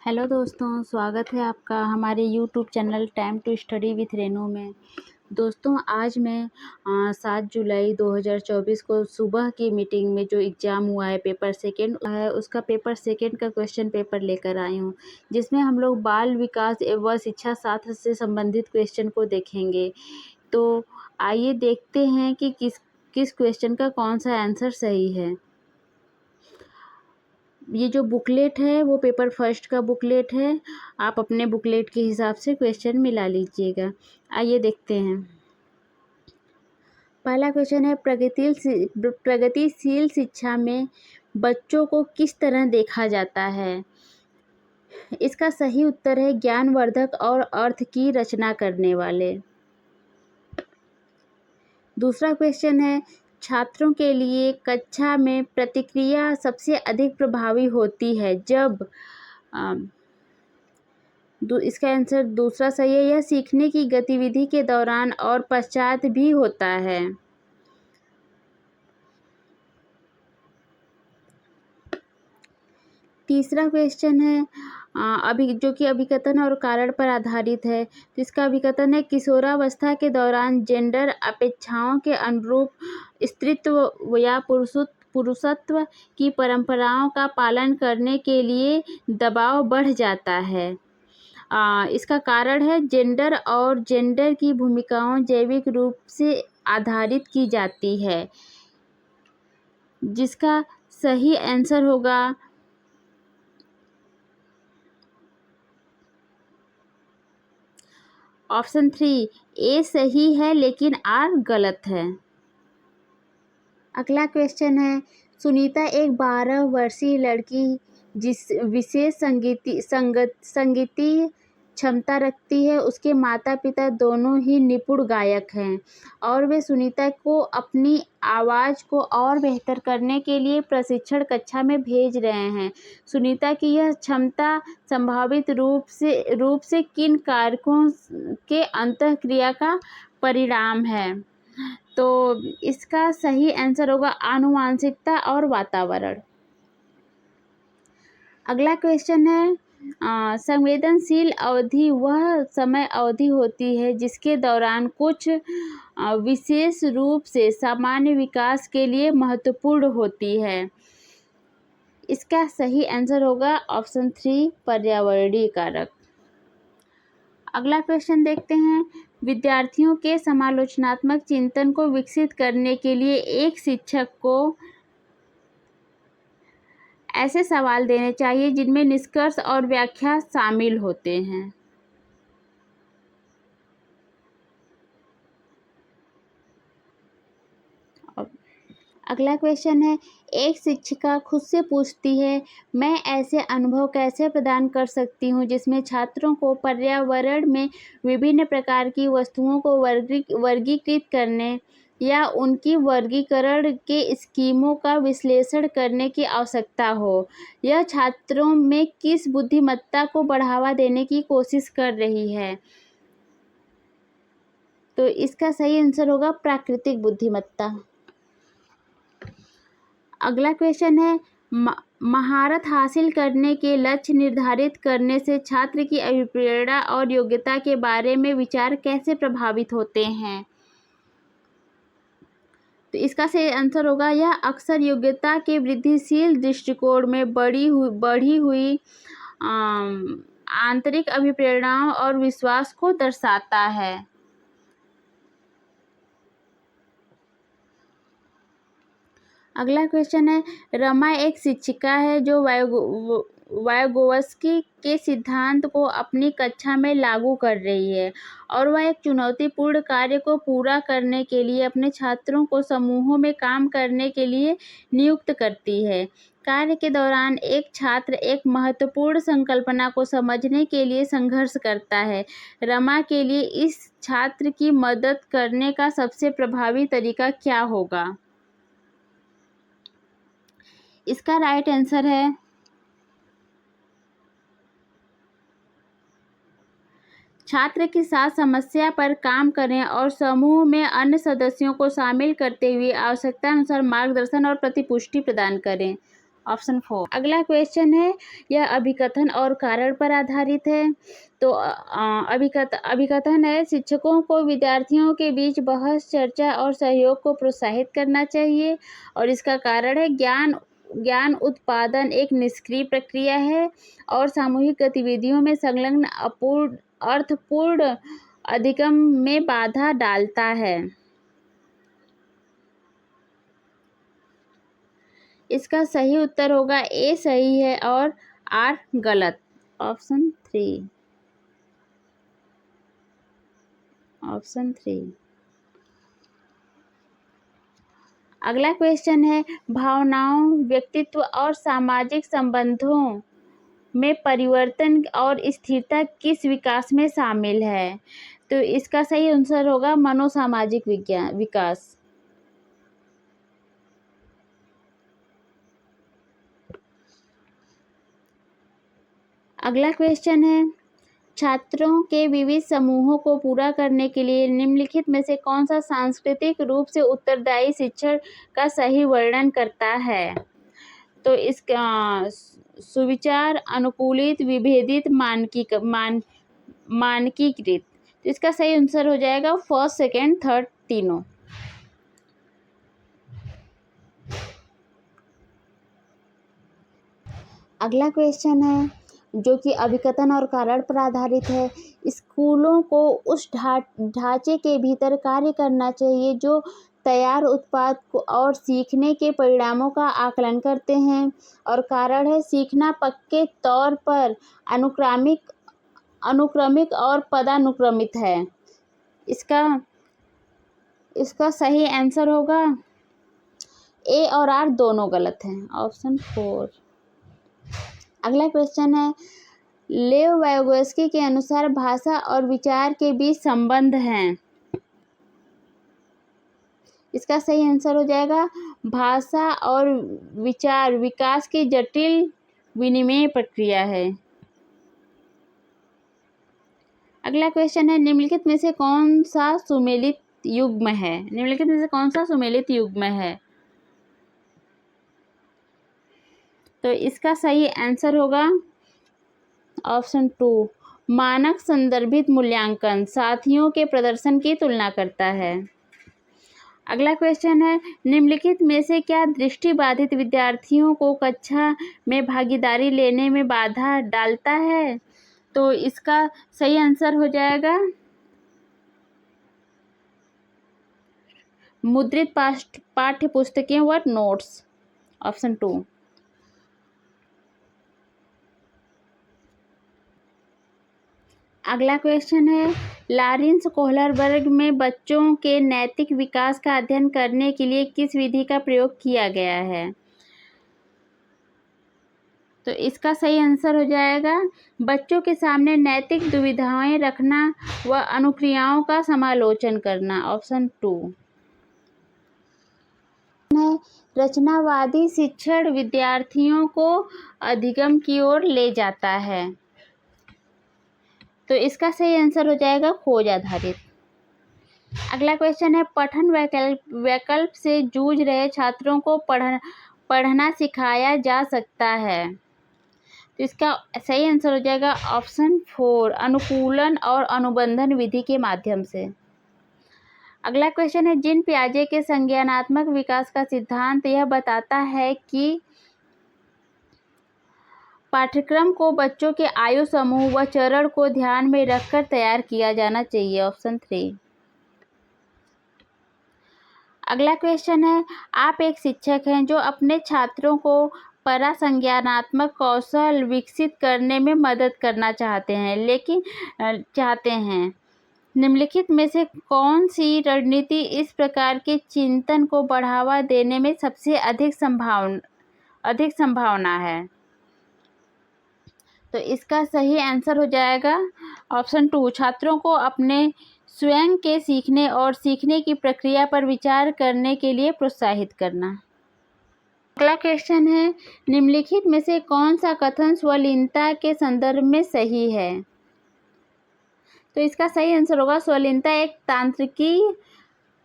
Hello दोस्तों, स्वागत है आपका हमारे YouTube channel time to study with Renu में। दोस्तों, आज मैं 7 जुलाई 2024 को सुबह की मीटिंग में जो एग्ज़ाम हुआ है, पेपर सेकंड है, उसका पेपर सेकंड का क्वेश्चन पेपर लेकर आई हूँ, जिसमें हम लोग बाल विकास एवं शिक्षा शास्त्र से संबंधित क्वेश्चन को देखेंगे। तो आइए देखते हैं कि किस क्वेश्चन का कौन सा आंसर सही है। ये जो बुकलेट है वो पेपर फर्स्ट का बुकलेट है। आप अपने बुकलेट के हिसाब से क्वेश्चन मिला लीजिएगा। आइए देखते हैं। पहला क्वेश्चन है, प्रगतिशील शिक्षा में बच्चों को किस तरह देखा जाता है। इसका सही उत्तर है ज्ञानवर्धक और अर्थ की रचना करने वाले। दूसरा क्वेश्चन है, छात्रों के लिए कक्षा में प्रतिक्रिया सबसे अधिक प्रभावी होती है जब इसका आंसर दूसरा सही है, यह सीखने की गतिविधि के दौरान और पश्चात भी होता है। तीसरा क्वेश्चन है जो कि अभिकथन और कारण पर आधारित है। तो इसका अभिकथन है, किशोरावस्था के दौरान जेंडर अपेक्षाओं के अनुरूप स्त्रीत्व या पुरुषत्व की परंपराओं का पालन करने के लिए दबाव बढ़ जाता है। इसका कारण है जेंडर और जेंडर की भूमिकाओं जैविक रूप से आधारित की जाती है, जिसका सही आंसर होगा ऑप्शन 3, ए सही है लेकिन आर गलत है। अगला क्वेश्चन है, सुनीता एक 12 वर्षीय लड़की जिस विशेष संगीतीय क्षमता रखती है। उसके माता पिता दोनों ही निपुण गायक हैं और वे सुनीता को अपनी आवाज़ को और बेहतर करने के लिए प्रशिक्षण कक्षा में भेज रहे हैं। सुनीता की यह क्षमता संभावित रूप से किन कारकों के अंतःक्रिया का परिणाम है। तो इसका सही आंसर होगा आनुवांशिकता और वातावरण। अगला क्वेश्चन है, संवेदनशील अवधि वह समय अवधि होती है जिसके दौरान कुछ विशेष रूप से सामान्य विकास के लिए महत्वपूर्ण होती है। इसका सही आंसर होगा ऑप्शन 3, पर्यावरणीय कारक। अगला क्वेश्चन देखते हैं, विद्यार्थियों के समालोचनात्मक चिंतन को विकसित करने के लिए एक शिक्षक को ऐसे सवाल देने चाहिए जिनमें निष्कर्ष और व्याख्या शामिल होते हैं। अगला क्वेश्चन है, एक शिक्षिका खुद से पूछती है, मैं ऐसे अनुभव कैसे प्रदान कर सकती हूँ जिसमें छात्रों को पर्यावरण में विभिन्न प्रकार की वस्तुओं को वर्गीकृत करने या उनकी वर्गीकरण के स्कीमों का विश्लेषण करने की आवश्यकता हो। यह छात्रों में किस बुद्धिमत्ता को बढ़ावा देने की कोशिश कर रही है। तो इसका सही आंसर होगा प्राकृतिक बुद्धिमत्ता। अगला क्वेश्चन है, महारत हासिल करने के लक्ष्य निर्धारित करने से छात्र की अभिप्रेरणा और योग्यता के बारे में विचार कैसे प्रभावित होते हैं। तो इसका सही आंसर होगा, यह अक्सर योग्यता के वृद्धिशील दृष्टिकोण में बढ़ी हुई आंतरिक अभिप्रेरणाओं और विश्वास को दर्शाता है। अगला क्वेश्चन है, रमा एक शिक्षिका है जो वायगोवस्की के सिद्धांत को अपनी कक्षा में लागू कर रही है और वह एक चुनौतीपूर्ण कार्य को पूरा करने के लिए अपने छात्रों को समूहों में काम करने के लिए नियुक्त करती है। कार्य के दौरान एक छात्र एक महत्वपूर्ण संकल्पना को समझने के लिए संघर्ष करता है। रमा के लिए इस छात्र की मदद करने का सबसे प्रभावी तरीका क्या होगा। इसका राइट आंसर है छात्र के साथ समस्या पर काम करें और समूह में अन्य सदस्यों को शामिल करते हुए आवश्यकता अनुसार मार्गदर्शन और प्रतिपुष्टि प्रदान करें। ऑप्शन 4। अगला क्वेश्चन है, यह अभिकथन और कारण पर आधारित है। तो अभिकथन है, शिक्षकों को विद्यार्थियों के बीच बहस, चर्चा और सहयोग को प्रोत्साहित करना चाहिए। और इसका कारण है, ज्ञान उत्पादन एक निष्क्रिय प्रक्रिया है और सामूहिक गतिविधियों में संलग्न अर्थपूर्ण अधिगम में बाधा डालता है। इसका सही उत्तर होगा ए सही है और आर गलत, ऑप्शन 3। ऑप्शन 3। अगला क्वेश्चन है, भावनाओं, व्यक्तित्व और सामाजिक संबंधों में परिवर्तन और स्थिरता किस विकास में शामिल है? तो इसका सही आंसर होगा मनोसामाजिक विकास। अगला क्वेश्चन है, छात्रों के विविध समूहों को पूरा करने के लिए निम्नलिखित में से कौन सा सांस्कृतिक रूप से उत्तरदायी शिक्षण का सही वर्णन करता है? तो इसका सुविचार, अनुकूलित, विभेदित, मानकीकृत। तो इसका सही आंसर हो जाएगा फर्स्ट, सेकंड, थर्ड, तीनों। अगला क्वेश्चन है, जो कि अभिकथन और कारण पर आधारित है। स्कूलों को उस ढांचे के भीतर कार्य करना चाहिए जो तैयार उत्पाद और सीखने के परिणामों का आकलन करते हैं। और कारण है, सीखना पक्के तौर पर अनुक्रमिक और पदानुक्रमित है। इसका सही आंसर होगा ए और आर दोनों गलत हैं, ऑप्शन 4। अगला क्वेश्चन है, लेव वाइगोत्स्की के अनुसार भाषा और विचार के बीच संबंध हैं। इसका सही आंसर हो जाएगा, भाषा और विचार विकास की जटिल विनिमय प्रक्रिया है। अगला क्वेश्चन है, निम्नलिखित में से कौन सा सुमेलित युग्म है? निम्नलिखित में से कौन सा सुमेलित युग्म है? तो इसका सही आंसर होगा ऑप्शन 2। मानक संदर्भित मूल्यांकन साथियों के प्रदर्शन की तुलना करता है। अगला क्वेश्चन है, निम्नलिखित में से क्या दृष्टिबाधित विद्यार्थियों को कक्षा में भागीदारी लेने में बाधा डालता है? तो इसका सही आंसर हो जाएगा मुद्रित पाठ्य पुस्तकें व नोट्स, ऑप्शन 2। अगला क्वेश्चन है, लॉरेंस कोहलरबर्ग में बच्चों के नैतिक विकास का अध्ययन करने के लिए किस विधि का प्रयोग किया गया है? तो इसका सही आंसर हो जाएगा बच्चों के सामने नैतिक दुविधाएं रखना व अनुक्रियाओं का समालोचन करना, ऑप्शन 2। रचनावादी शिक्षण विद्यार्थियों को अधिगम की ओर ले जाता है। तो इसका सही आंसर हो जाएगा खोज आधारित। अगला क्वेश्चन है, पठन वैकल्प से जूझ रहे छात्रों को पढ़ना सिखाया जा सकता है। तो इसका सही आंसर हो जाएगा ऑप्शन 4, अनुकूलन और अनुबंधन विधि के माध्यम से। अगला क्वेश्चन है, जीन पियाजे के संज्ञानात्मक विकास का सिद्धांत यह बताता है कि पाठ्यक्रम को बच्चों के आयु समूह व चरण को ध्यान में रखकर तैयार किया जाना चाहिए, ऑप्शन 3। अगला क्वेश्चन है, आप एक शिक्षक हैं जो अपने छात्रों को परासंज्ञानात्मक कौशल विकसित करने में मदद करना चाहते हैं। निम्नलिखित में से कौन सी रणनीति इस प्रकार के चिंतन को बढ़ावा देने में सबसे अधिक संभावना है? तो इसका सही आंसर हो जाएगा ऑप्शन 2, छात्रों को अपने स्वयं के सीखने और सीखने की प्रक्रिया पर विचार करने के लिए प्रोत्साहित करना। अगला क्वेश्चन है, निम्नलिखित में से कौन सा कथन स्वलीनता के संदर्भ में सही है? तो इसका सही आंसर होगा स्वलीनता एक तांत्रिकी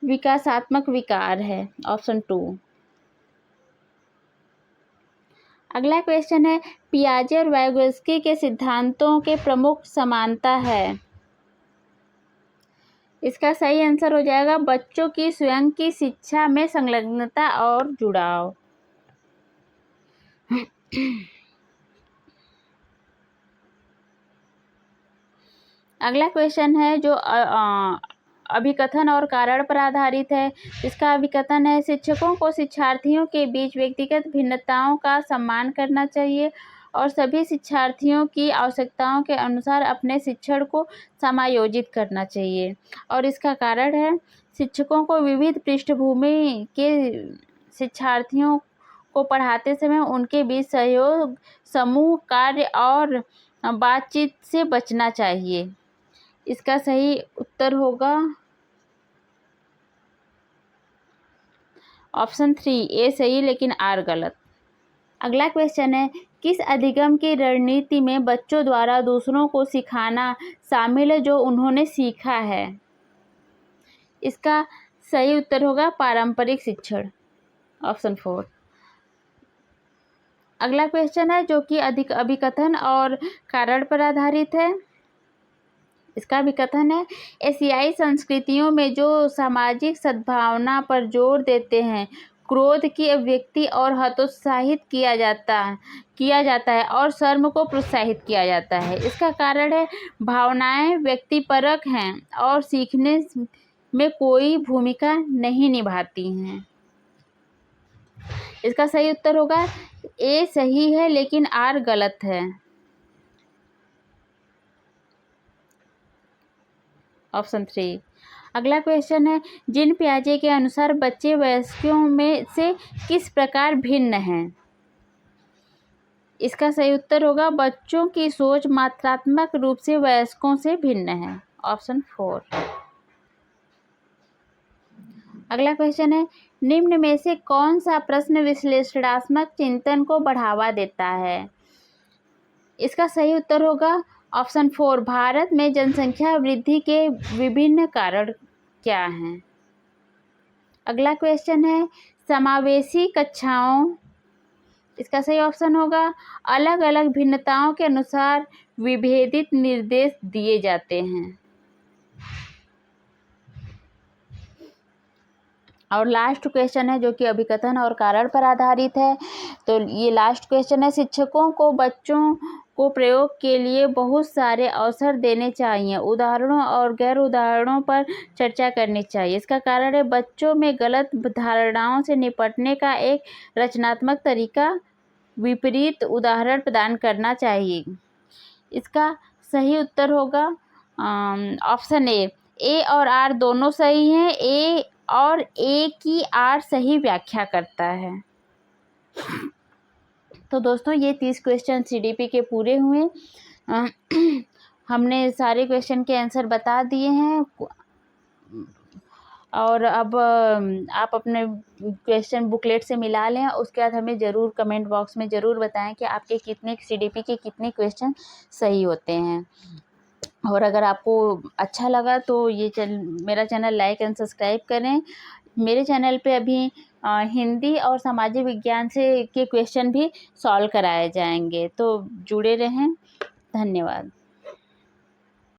विकासात्मक विकार है, ऑप्शन 2। अगला क्वेश्चन है, पियाजे और वाइगोत्स्की के सिद्धांतों के प्रमुख समानता है। इसका सही आंसर हो जाएगा बच्चों की स्वयं की शिक्षा में संलग्नता और जुड़ाव। अगला क्वेश्चन है जो अभिकथन और कारण पर आधारित है। इसका अभिकथन है, शिक्षकों को शिक्षार्थियों के बीच व्यक्तिगत भिन्नताओं का सम्मान करना चाहिए और सभी शिक्षार्थियों की आवश्यकताओं के अनुसार अपने शिक्षण को समायोजित करना चाहिए। और इसका कारण है, शिक्षकों को विविध पृष्ठभूमि के शिक्षार्थियों को पढ़ाते समय उनके बीच सहयोग, समूह कार्य और बातचीत से बचना चाहिए। इसका सही उत्तर होगा ऑप्शन 3 ए सही, लेकिन आर गलत। अगला क्वेश्चन है, किस अधिगम की रणनीति में बच्चों द्वारा दूसरों को सिखाना शामिल है जो उन्होंने सीखा है? इसका सही उत्तर होगा पारंपरिक शिक्षण, ऑप्शन 4। अगला क्वेश्चन है जो कि अभिकथन और कारण पर आधारित है। इसका भी कथन है, एशियाई संस्कृतियों में जो सामाजिक सद्भावना पर जोर देते हैं, क्रोध की अभिव्यक्ति और हतोत्साहित किया जाता है और शर्म को प्रोत्साहित किया जाता है। इसका कारण है, भावनाएं व्यक्तिपरक हैं और सीखने में कोई भूमिका नहीं निभाती हैं। इसका सही उत्तर होगा ए सही है, लेकिन आर गलत है, ऑप्शन 3। अगला क्वेश्चन है, जिन पियाजे के अनुसार बच्चे वयस्कों में से किस प्रकार भिन्न हैं? इसका सही उत्तर होगा बच्चों की सोच मात्रात्मक रूप से वयस्कों से भिन्न है, ऑप्शन 4। अगला क्वेश्चन है, निम्न में से कौन सा प्रश्न विश्लेषणात्मक चिंतन को बढ़ावा देता है? इसका सही उत्तर होगा ऑप्शन 4, भारत में जनसंख्या वृद्धि के विभिन्न कारण क्या हैं? अगला क्वेश्चन है, समावेशी कक्षाओं। इसका सही ऑप्शन होगा अलग अलग भिन्नताओं के अनुसार विभेदित निर्देश दिए जाते हैं। और लास्ट क्वेश्चन है जो कि अभिकथन और कारण पर आधारित है। तो ये लास्ट क्वेश्चन है, शिक्षकों को बच्चों को प्रयोग के लिए बहुत सारे अवसर देने चाहिए, उदाहरणों और गैर उदाहरणों पर चर्चा करनी चाहिए। इसका कारण है, बच्चों में गलत धारणाओं से निपटने का एक रचनात्मक तरीका विपरीत उदाहरण प्रदान करना चाहिए। इसका सही उत्तर होगा ऑप्शन ए और आर दोनों सही हैं। ए और ए की आर सही व्याख्या करता है। तो दोस्तों ये 30 क्वेश्चन सीडीपी के पूरे हुए। हमने सारे क्वेश्चन के आंसर बता दिए हैं और अब आप अपने क्वेश्चन बुकलेट से मिला लें। उसके बाद हमें ज़रूर कमेंट बॉक्स में ज़रूर बताएं कि आपके कितने सीडीपी के कितने क्वेश्चन सही होते हैं। और अगर आपको अच्छा लगा तो मेरा चैनल लाइक एंड सब्सक्राइब करें। मेरे चैनल पे अभी हिंदी और सामाजिक विज्ञान से के क्वेश्चन भी सॉल्व कराए जाएंगे, तो जुड़े रहें। धन्यवाद।